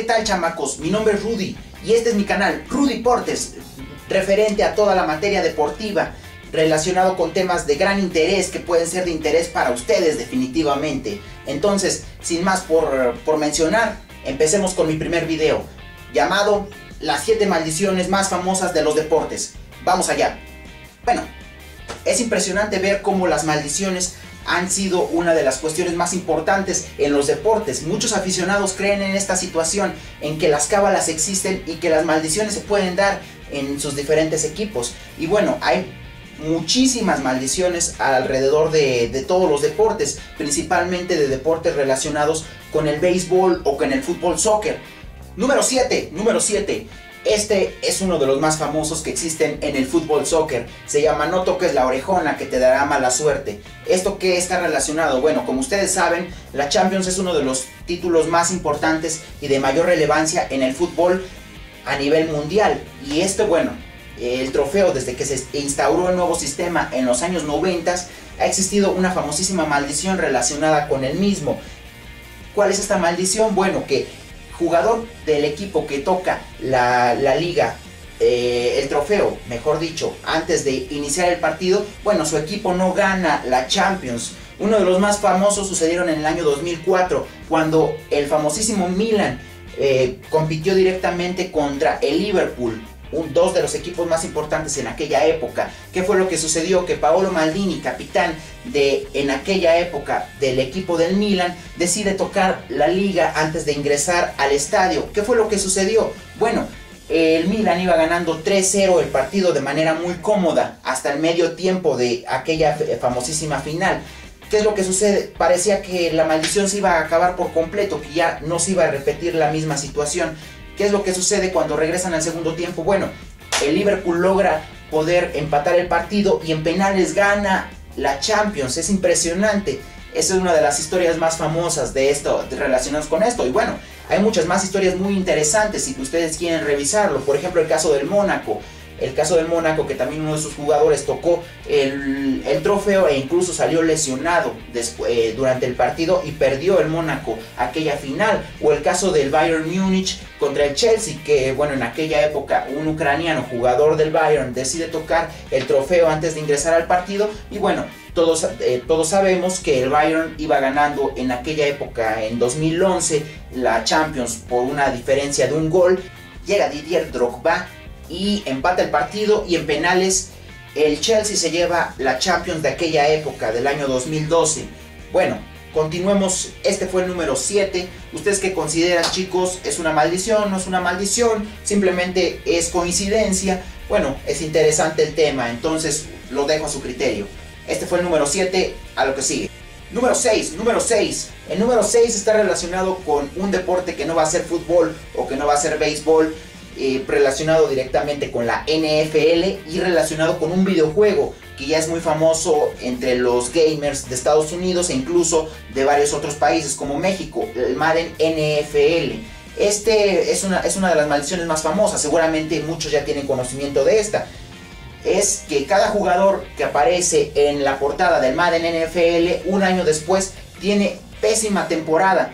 tal, chamacos? Mi nombre es Rudy y este es mi canal Rudy Portes, referente a toda la materia deportiva relacionado con temas de gran interés que pueden ser de interés para ustedes definitivamente. Entonces, sin más por mencionar, empecemos con mi primer video llamado Las 7 maldiciones más famosas de los deportes. Vamos allá. Bueno, es impresionante ver cómo las maldiciones han sido una de las cuestiones más importantes en los deportes. Muchos aficionados creen en esta situación, en que las cábalas existen y que las maldiciones se pueden dar en sus diferentes equipos. Y bueno, hay muchísimas maldiciones alrededor de todos los deportes, principalmente de deportes relacionados con el béisbol o con el fútbol soccer. Número 7. Este es uno de los más famosos que existen en el fútbol soccer. Se llama no toques la orejona que te dará mala suerte. ¿Esto qué está relacionado? Bueno, como ustedes saben, la Champions es uno de los títulos más importantes y de mayor relevancia en el fútbol a nivel mundial. Y bueno, el trofeo, desde que se instauró el nuevo sistema en los años 90, ha existido una famosísima maldición relacionada con el mismo. ¿Cuál es esta maldición? Bueno, que jugador del equipo que toca la liga, el trofeo, mejor dicho, antes de iniciar el partido, bueno, su equipo no gana la Champions. Uno de los más famosos sucedieron en el año 2004, cuando el famosísimo Milan compitió directamente contra el Liverpool, dos de los equipos más importantes en aquella época. ¿Qué fue lo que sucedió? Que Paolo Maldini, capitán en aquella época del equipo del Milan, decide tocar la liga antes de ingresar al estadio. ¿Qué fue lo que sucedió? Bueno, el Milan iba ganando 3-0 el partido de manera muy cómoda hasta el medio tiempo de aquella famosísima final. ¿Qué es lo que sucede? Parecía que la maldición se iba a acabar por completo, que ya no se iba a repetir la misma situación. ¿Qué es lo que sucede cuando regresan al segundo tiempo? Bueno, el Liverpool logra poder empatar el partido y en penales gana la Champions. Es impresionante. Esa es una de las historias más famosas relacionadas con esto. Y bueno, hay muchas más historias muy interesantes si ustedes quieren revisarlo. Por ejemplo, el caso del Mónaco. El caso del Mónaco, que también uno de sus jugadores tocó el trofeo e incluso salió lesionado durante el partido y perdió el Mónaco aquella final. O el caso del Bayern Múnich contra el Chelsea, que bueno, en aquella época un ucraniano, jugador del Bayern, decide tocar el trofeo antes de ingresar al partido. Y bueno, todos sabemos que el Bayern iba ganando en aquella época, en 2011, la Champions por una diferencia de un gol. Llega Didier Drogba y empata el partido, y en penales el Chelsea se lleva la Champions de aquella época, del año 2012. Bueno, continuemos. Este fue el número 7. ¿Ustedes qué consideran, chicos? ¿Es una maldición? ¿No es una maldición? ¿Simplemente es coincidencia? Bueno, es interesante el tema, entonces lo dejo a su criterio. Este fue el número 7, a lo que sigue. Número 6. El número 6 está relacionado con un deporte que no va a ser fútbol o que no va a ser béisbol, relacionado directamente con la NFL y relacionado con un videojuego que ya es muy famoso entre los gamers de Estados Unidos e incluso de varios otros países como México, el Madden NFL. Este es una de las maldiciones más famosas, seguramente muchos ya tienen conocimiento de esta. Es que cada jugador que aparece en la portada del Madden NFL un año después tiene pésima temporada,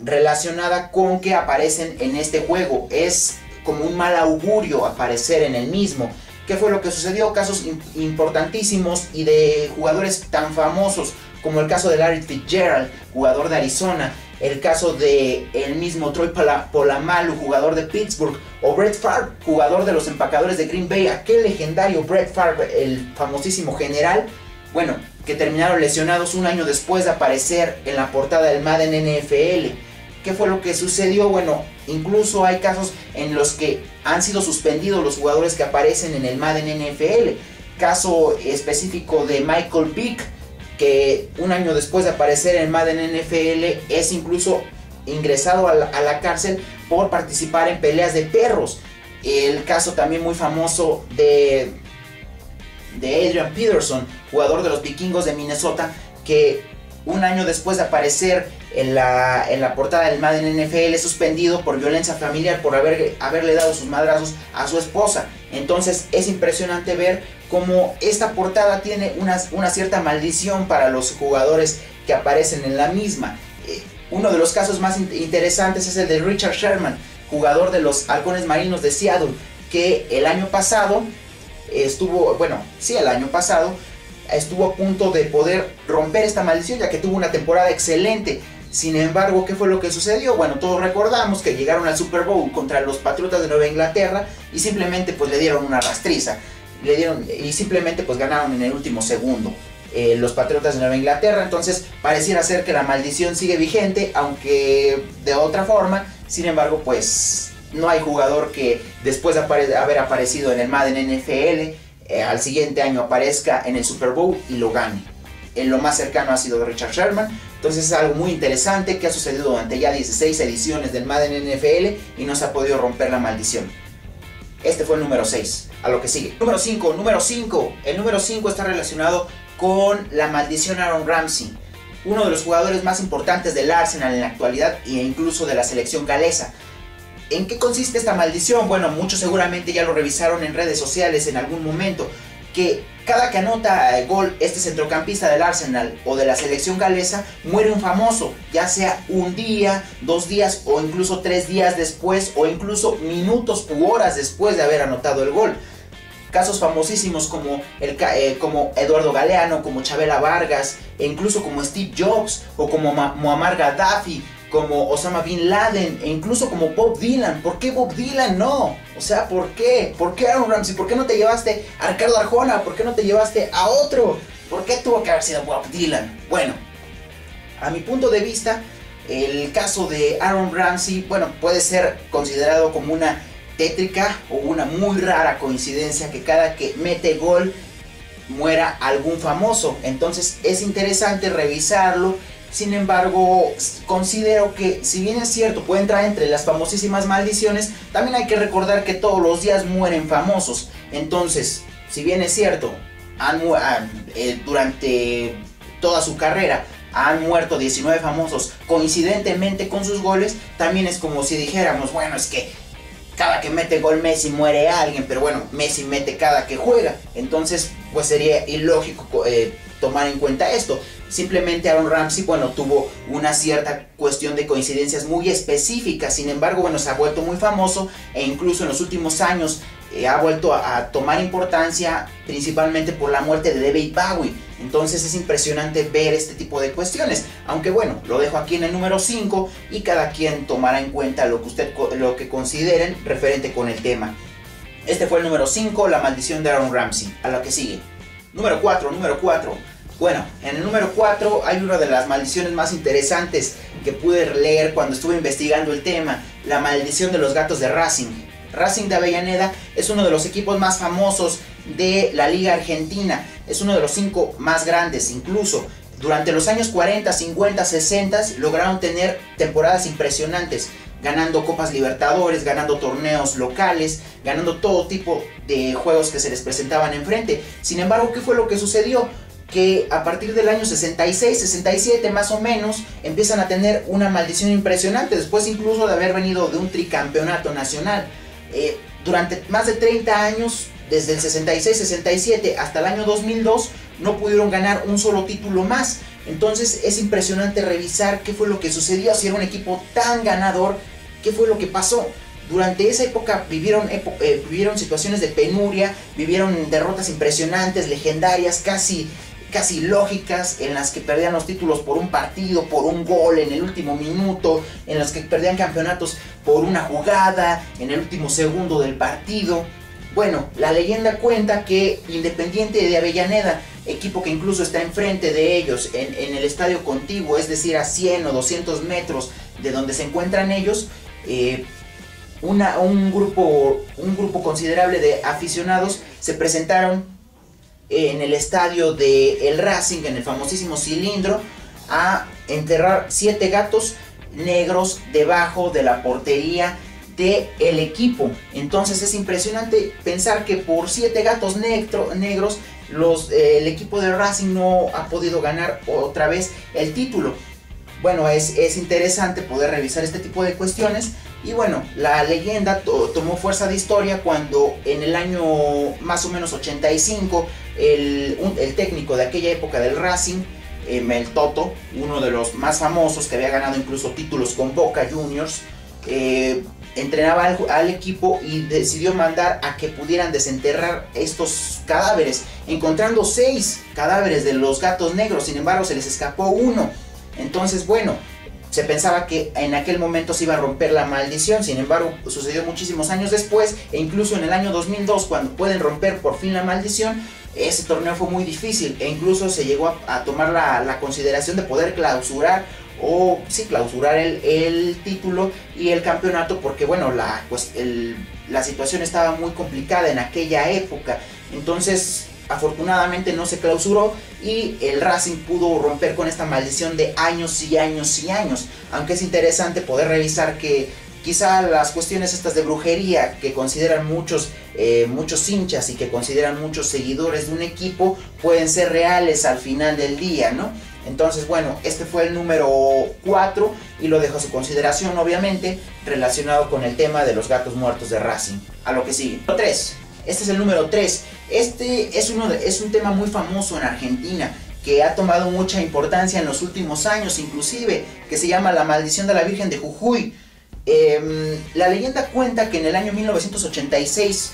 relacionada con que aparecen en este juego. Es como un mal augurio aparecer en el mismo. ¿Qué fue lo que sucedió? Casos importantísimos y de jugadores tan famosos como el caso de Larry Fitzgerald, jugador de Arizona, el caso de el mismo Troy Polamalu, jugador de Pittsburgh, o Brett Favre, jugador de los Empacadores de Green Bay, aquel legendario Brett Favre, el famosísimo general, bueno, que terminaron lesionados un año después de aparecer en la portada del Madden NFL. ¿Qué fue lo que sucedió? Bueno, incluso hay casos en los que han sido suspendidos los jugadores que aparecen en el Madden NFL. Caso específico de Michael Vick, que un año después de aparecer en el Madden NFL es incluso ingresado a la cárcel por participar en peleas de perros. El caso también muy famoso de Adrian Peterson, jugador de los Vikingos de Minnesota, que un año después de aparecer en la portada del Madden NFL es suspendido por violencia familiar, por haberle dado sus madrazos a su esposa. Entonces es impresionante ver cómo esta portada tiene una cierta maldición para los jugadores que aparecen en la misma. Uno de los casos más interesantes es el de Richard Sherman, jugador de los Halcones Marinos de Seattle, que el año pasado estuvo a punto de poder romper esta maldición, ya que tuvo una temporada excelente. Sin embargo, ¿qué fue lo que sucedió? Bueno, todos recordamos que llegaron al Super Bowl contra los Patriotas de Nueva Inglaterra y simplemente pues le dieron una rastriza. Y simplemente pues ganaron en el último segundo los Patriotas de Nueva Inglaterra. Entonces pareciera ser que la maldición sigue vigente, aunque de otra forma. Sin embargo, pues no hay jugador que después de haber aparecido en el Madden NFL al siguiente año aparezca en el Super Bowl y lo gane. En lo más cercano ha sido Richard Sherman. Entonces es algo muy interesante que ha sucedido durante ya 16 ediciones del Madden NFL y no se ha podido romper la maldición. Este fue el número 6. A lo que sigue. Número 5. El número 5 está relacionado con la maldición Aaron Ramsey, uno de los jugadores más importantes del Arsenal en la actualidad e incluso de la selección galesa. ¿En qué consiste esta maldición? Bueno, muchos seguramente ya lo revisaron en redes sociales en algún momento, que cada que anota gol este centrocampista del Arsenal o de la selección galesa, muere un famoso, ya sea un día, 2 días o incluso 3 días después, o incluso minutos u horas después de haber anotado el gol. Casos famosísimos como Eduardo Galeano, como Chavela Vargas, e incluso como Steve Jobs, o como Muammar Gaddafi, como Osama Bin Laden, e incluso como Bob Dylan. ¿Por qué Bob Dylan no? O sea, ¿por qué? ¿Por qué Aaron Ramsey? ¿Por qué no te llevaste a Ricardo Arjona? ¿Por qué no te llevaste a otro? ¿Por qué tuvo que haber sido Bob Dylan? Bueno, a mi punto de vista, el caso de Aaron Ramsey, bueno, puede ser considerado como una tétrica o una muy rara coincidencia que cada que mete gol muera algún famoso. Entonces es interesante revisarlo. Sin embargo, considero que si bien es cierto puede entrar entre las famosísimas maldiciones, también hay que recordar que todos los días mueren famosos. Entonces, si bien es cierto, durante toda su carrera han muerto 19 famosos coincidentemente con sus goles, también es como si dijéramos, bueno, es que cada que mete gol Messi muere alguien, pero bueno, Messi mete cada que juega. Entonces, pues sería ilógico tomar en cuenta esto. Simplemente Aaron Ramsey, bueno, tuvo una cierta cuestión de coincidencias muy específicas. Sin embargo, bueno, se ha vuelto muy famoso e incluso en los últimos años ha vuelto a tomar importancia, principalmente por la muerte de David Bowie. Entonces es impresionante ver este tipo de cuestiones. Aunque bueno, lo dejo aquí en el número 5 y cada quien tomará en cuenta lo que consideren referente con el tema. Este fue el número 5, la maldición de Aaron Ramsey. A lo que sigue. Número 4. Bueno, en el número 4 hay una de las maldiciones más interesantes que pude leer cuando estuve investigando el tema. La maldición de los gatos de Racing. Racing de Avellaneda es uno de los equipos más famosos de la Liga Argentina. Es uno de los 5 más grandes incluso. Durante los años 40, 50, 60 lograron tener temporadas impresionantes, ganando Copas Libertadores, ganando torneos locales, ganando todo tipo de juegos que se les presentaban enfrente. Sin embargo, ¿qué fue lo que sucedió? Que a partir del año 66, 67 más o menos, empiezan a tener una maldición impresionante, después incluso de haber venido de un tricampeonato nacional. Durante más de 30 años, desde el 66-67 hasta el año 2002, no pudieron ganar un solo título más. Entonces es impresionante revisar qué fue lo que sucedió. Si era un equipo tan ganador, qué fue lo que pasó. Durante esa época vivieron situaciones de penuria, vivieron derrotas impresionantes, legendarias, casi lógicas, en las que perdían los títulos por un partido, por un gol en el último minuto, en las que perdían campeonatos por una jugada en el último segundo del partido. Bueno, la leyenda cuenta que Independiente de Avellaneda, equipo que incluso está enfrente de ellos en el estadio contiguo, es decir, a 100 o 200 metros de donde se encuentran ellos, un grupo considerable de aficionados se presentaron en el estadio de El Racing, en el famosísimo Cilindro, a enterrar 7 gatos negros debajo de la portería del equipo. Entonces es impresionante pensar que por 7 gatos negros el equipo de Racing no ha podido ganar otra vez el título. Bueno, es interesante poder revisar este tipo de cuestiones. Y bueno, la leyenda tomó fuerza de historia cuando en el año más o menos 85 el técnico de aquella época del Racing El Toto, uno de los más famosos, que había ganado incluso títulos con Boca Juniors, entrenaba al equipo y decidió mandar a que pudieran desenterrar estos cadáveres, encontrando 6 cadáveres de los gatos negros. Sin embargo, se les escapó uno. Entonces, bueno, se pensaba que en aquel momento se iba a romper la maldición. Sin embargo, sucedió muchísimos años después, e incluso en el año 2002, cuando pueden romper por fin la maldición, ese torneo fue muy difícil, e incluso se llegó a tomar la consideración de poder clausurar el título y el campeonato, porque bueno, la situación estaba muy complicada en aquella época. Entonces, afortunadamente no se clausuró y el Racing pudo romper con esta maldición de años y años y años. Aunque es interesante poder revisar que quizá las cuestiones estas de brujería que consideran muchos hinchas y que consideran muchos seguidores de un equipo pueden ser reales al final del día, ¿no? Entonces, bueno, este fue el número 4 y lo dejo a su consideración, obviamente, relacionado con el tema de los gatos muertos de Racing. A lo que sigue. 3. Este es el número 3. Este es un tema muy famoso en Argentina, que ha tomado mucha importancia en los últimos años, inclusive, que se llama la maldición de la Virgen de Jujuy. La leyenda cuenta que en el año 1986,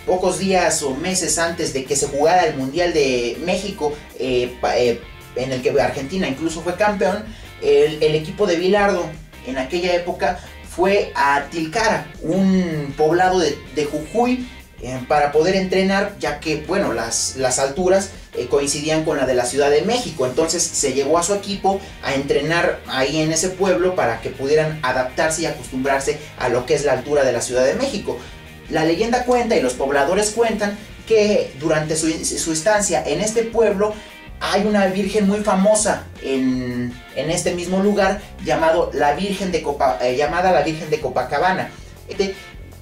pocos días o meses antes de que se jugara el Mundial de México, en el que Argentina incluso fue campeón, el equipo de Bilardo en aquella época fue a Tilcara, un poblado de Jujuy, para poder entrenar, ya que bueno, las alturas coincidían con la de la Ciudad de México. Entonces se llevó a su equipo a entrenar ahí en ese pueblo para que pudieran adaptarse y acostumbrarse a lo que es la altura de la Ciudad de México. La leyenda cuenta y los pobladores cuentan que durante su estancia en este pueblo hay una virgen muy famosa en este mismo lugar llamada la Virgen de Copacabana.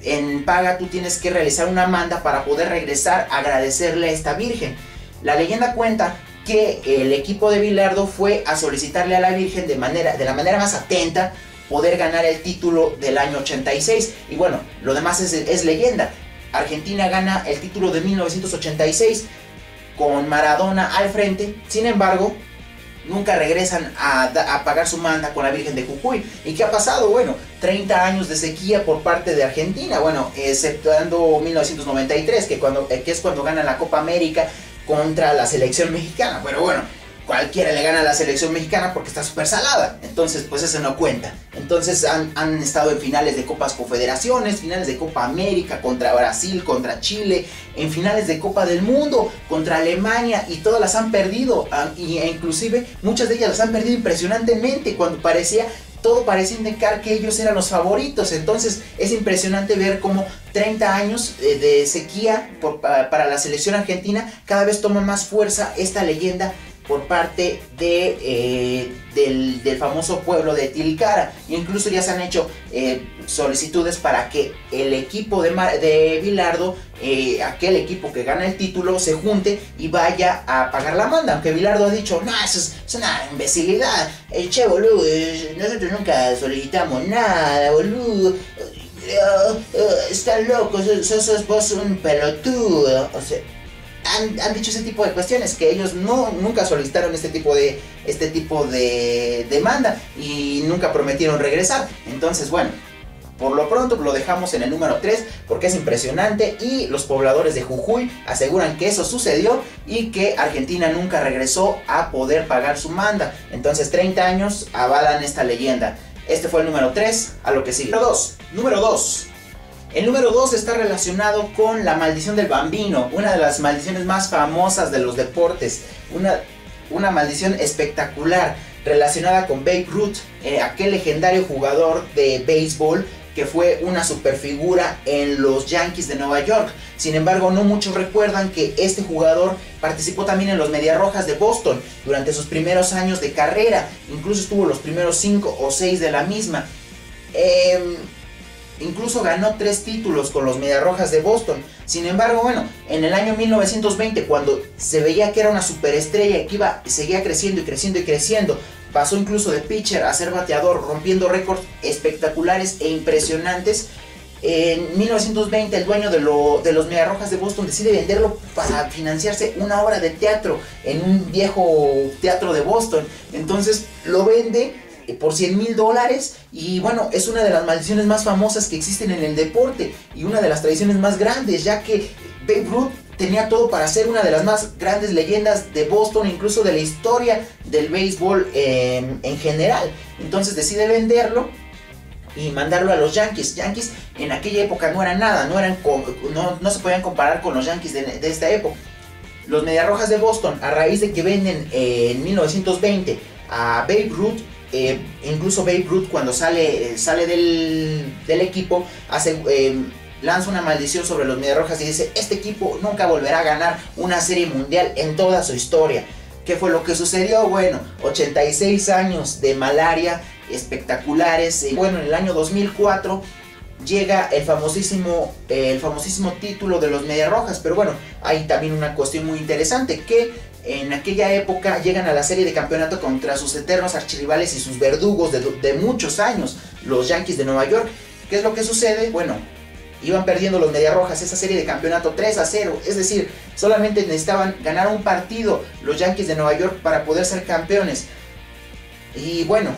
En paga tú tienes que realizar una manda para poder regresar a agradecerle a esta virgen. La leyenda cuenta que el equipo de Bilardo fue a solicitarle a la Virgen de la manera más atenta poder ganar el título del año 86. Y bueno, lo demás es leyenda. Argentina gana el título de 1986 con Maradona al frente. Sin embargo, nunca regresan a pagar su manda con la Virgen de Jujuy. ¿Y qué ha pasado? Bueno, 30 años de sequía por parte de Argentina, bueno, exceptuando 1993, que es cuando ganan la Copa América contra la selección mexicana. Bueno, cualquiera le gana a la selección mexicana porque está súper salada, entonces pues eso no cuenta. Entonces han estado en finales de Copas Confederaciones, finales de Copa América contra Brasil, contra Chile, en finales de Copa del Mundo contra Alemania, y todas las han perdido, e inclusive muchas de ellas las han perdido impresionantemente, cuando todo parecía indicar que ellos eran los favoritos. Entonces es impresionante ver cómo 30 años de sequía para la selección argentina cada vez toma más fuerza esta leyenda por parte del famoso pueblo de Tilcara. Incluso ya se han hecho solicitudes para que el equipo de Bilardo, aquel equipo que gana el título, se junte y vaya a pagar la manda, aunque Bilardo ha dicho, no, eso es una imbecilidad, che boludo, nosotros nunca solicitamos nada, boludo, están locos, sos vos un pelotudo. O sea, han dicho ese tipo de cuestiones, que ellos nunca solicitaron este tipo de demanda y nunca prometieron regresar. Entonces, bueno, por lo pronto lo dejamos en el número 3 porque es impresionante, y los pobladores de Jujuy aseguran que eso sucedió y que Argentina nunca regresó a poder pagar su manda. Entonces 30 años avalan esta leyenda. Este fue el número 3, a lo que sigue. Número 2. El número 2 está relacionado con la maldición del Bambino, una de las maldiciones más famosas de los deportes, una maldición espectacular relacionada con Babe Ruth, aquel legendario jugador de béisbol que fue una superfigura en los Yankees de Nueva York. Sin embargo, no muchos recuerdan que este jugador participó también en los Medias Rojas de Boston durante sus primeros años de carrera, incluso estuvo los primeros 5 o 6 de la misma. Incluso ganó 3 títulos con los Medias Rojas de Boston. Sin embargo, bueno, en el año 1920, cuando se veía que era una superestrella que seguía creciendo y creciendo y creciendo, pasó incluso de pitcher a ser bateador, rompiendo récords espectaculares e impresionantes. En 1920 el dueño de los Mediarrojas de Boston decide venderlo para financiarse una obra de teatro en un viejo teatro de Boston. Entonces lo vende por $100,000 y bueno, es una de las maldiciones más famosas que existen en el deporte y una de las tradiciones más grandes, ya que Babe Ruth tenía todo para ser una de las más grandes leyendas de Boston, incluso de la historia del béisbol en general. Entonces decide venderlo y mandarlo a los Yankees. Yankees en aquella época no eran nada, no se podían comparar con los Yankees de esta época. Los Mediarrojas de Boston, a raíz de que venden en 1920 a Babe Ruth, incluso Babe Ruth cuando sale del equipo lanza una maldición sobre los Mediarrojas y dice: este equipo nunca volverá a ganar una serie mundial en toda su historia. ¿Qué fue lo que sucedió? Bueno, 86 años de malaria espectaculares. Bueno, en el año 2004 llega el famosísimo título de los Mediarrojas, pero bueno, hay también una cuestión muy interesante, que en aquella época llegan a la serie de campeonato contra sus eternos archirrivales y sus verdugos de muchos años, los Yankees de Nueva York. ¿Qué es lo que sucede? Bueno, iban perdiendo los Mediarrojas esa serie de campeonato 3-0, es decir, solamente necesitaban ganar un partido los Yankees de Nueva York para poder ser campeones. Y bueno,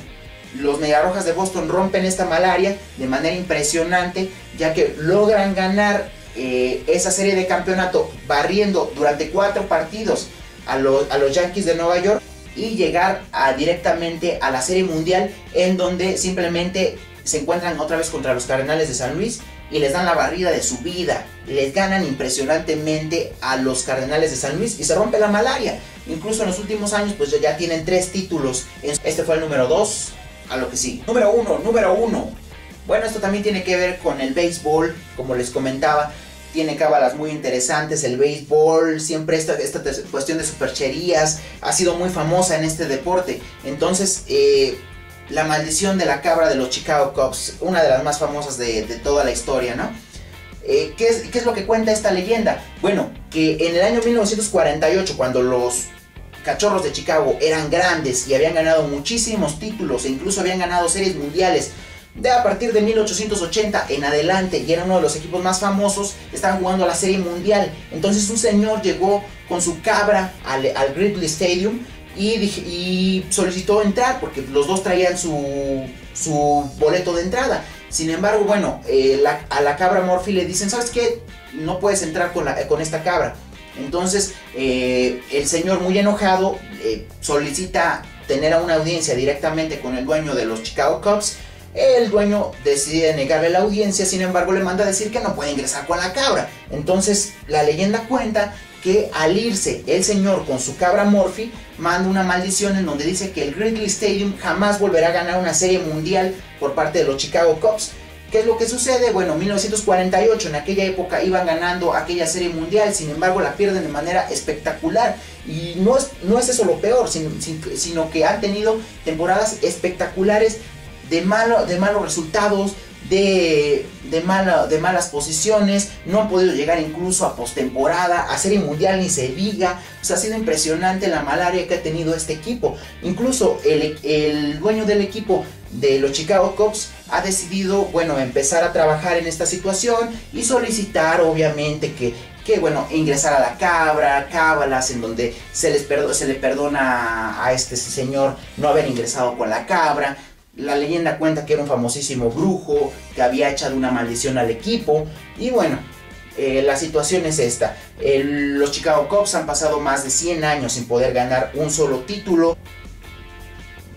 los Mediarrojas de Boston rompen esta malaria de manera impresionante, ya que logran ganar esa serie de campeonato barriendo durante 4 partidos a los Yankees de Nueva York y llegar directamente a la serie mundial, en donde simplemente se encuentran otra vez contra los Cardenales de San Luis y les dan la barrida de su vida. Les ganan impresionantemente a los Cardenales de San Luis y se rompe la malaria. Incluso en los últimos años pues ya tienen 3 títulos. Este fue el número 2, a lo que sí. Número 1. Bueno, esto también tiene que ver con el béisbol, como les comentaba. Tiene cábalas muy interesantes el béisbol, siempre esta cuestión de supercherías ha sido muy famosa en este deporte. Entonces, la maldición de la cabra de los Chicago Cubs, una de las más famosas de toda la historia, ¿no? ¿Qué es lo que cuenta esta leyenda? Bueno, que en el año 1948, cuando los Cachorros de Chicago eran grandes y habían ganado muchísimos títulos e incluso habían ganado series mundiales, a partir de 1880 en adelante, y era uno de los equipos más famosos, estaban jugando a la serie mundial. Entonces un señor llegó con su cabra al Wrigley Stadium y solicitó entrar, porque los dos traían su boleto de entrada. Sin embargo, bueno, a la cabra Morphy le dicen: ¿sabes qué? No puedes entrar con esta cabra. Entonces el señor, muy enojado, solicita tener una audiencia directamente con el dueño de los Chicago Cubs. El dueño decide negarle la audiencia, sin embargo le manda a decir que no puede ingresar con la cabra. Entonces la leyenda cuenta que al irse el señor con su cabra Morphy, manda una maldición en donde dice que el Wrigley Stadium jamás volverá a ganar una serie mundial por parte de los Chicago Cubs. ¿Qué es lo que sucede? Bueno, 1948, en aquella época iban ganando aquella serie mundial, sin embargo la pierden de manera espectacular. Y no es eso lo peor, sino que han tenido temporadas espectaculares de malos resultados, de malas posiciones. No han podido llegar incluso a postemporada, a serie mundial ni se diga. O sea, ha sido impresionante la malaria que ha tenido este equipo. Incluso el dueño del equipo de los Chicago Cubs ha decidido, bueno, empezar a trabajar en esta situación y solicitar obviamente que bueno, ingresar a la cabra, cábalas en donde se le perdona a este señor no haber ingresado con la cabra. La leyenda cuenta que era un famosísimo brujo que había echado una maldición al equipo. Y bueno, la situación es esta. Los Chicago Cubs han pasado más de 100 años sin poder ganar un solo título.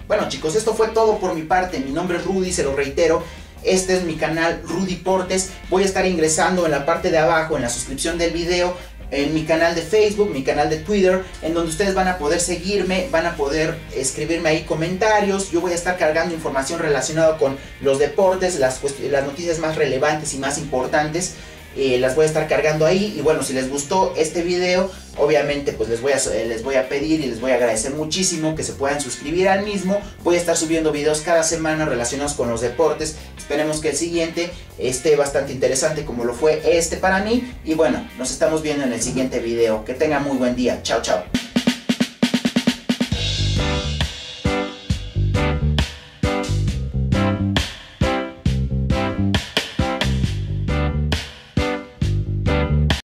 Bueno chicos, esto fue todo por mi parte. Mi nombre es Rudy, se lo reitero. Este es mi canal Rudy Portes. Voy a estar ingresando en la parte de abajo, en la suscripción del video, en mi canal de Facebook, mi canal de Twitter, en donde ustedes van a poder seguirme, van a poder escribirme ahí comentarios. Yo voy a estar cargando información relacionada con los deportes, las noticias más relevantes y más importantes. Las voy a estar cargando ahí. Y bueno, si les gustó este video, obviamente pues les voy a pedir y les voy a agradecer muchísimo que se puedan suscribir al mismo. Voy a estar subiendo videos cada semana relacionados con los deportes. Esperemos que el siguiente esté bastante interesante como lo fue este para mí. Y bueno, nos estamos viendo en el siguiente video. Que tengan muy buen día. Chao, chao.